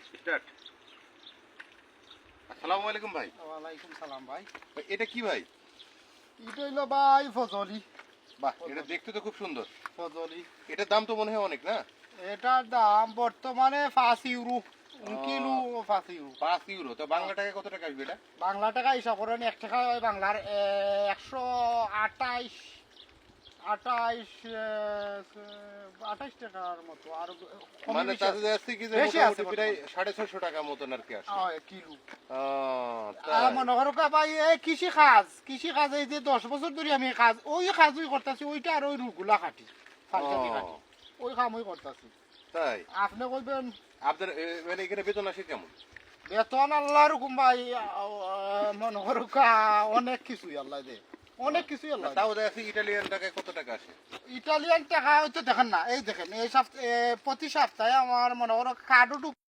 Start. আসসালামু আলাইকুম ভাই। ওয়ালাইকুম সালাম ভাই। ভাই এটা কি ভাই? এটা হইলো ভাই ফজলি। বাহ, এটা দেখতে তো খুব সুন্দর। ফজলি এটার দাম তো মনে হয় অনেক না? এটার দাম বর্তমানে 5 ইউরো। Kilo 5 euro. 5 ইউরো। তো বাংলা টাকায় কত টাকা আসবে এটা? বাংলা টাকা হিসাব করেন 1 টাকা ওই বাংলার 128 28 টাকার মতো আর মানে তাতে যাচ্ছে কি যে বেশি আছে মোটামুটি প্রায় 650 টাকা মতন আর কি আসে। কিলো। তাই? মনে করো ভাই এই কৃষি কাজ এই যে 10 বছর ধরে আমি কাজ ওই কাজই করতেছি, ওইটা আর ওই রুগুলা কাটি ফালসাটি কাটি ওই কামই করতেছি। তাই আপনি কইবেন আপনার মানে এখানে বেতন আসে কেমন? বেতন আল্লাহর হুকুম ভাই, মনে করো অনেক কিছুই আল্লাহ দে, অনেক কিছুই আল্লাহ দেয়। তাও দেখছি ইটালিয়ান টাকায় কত টাকা আসে? ইটালিয়ান টাকা হয়তো দেখেন না, এই দেখেন এই সপ্তাহে প্রতি সপ্তাহে আমার মনে করো কার্ডও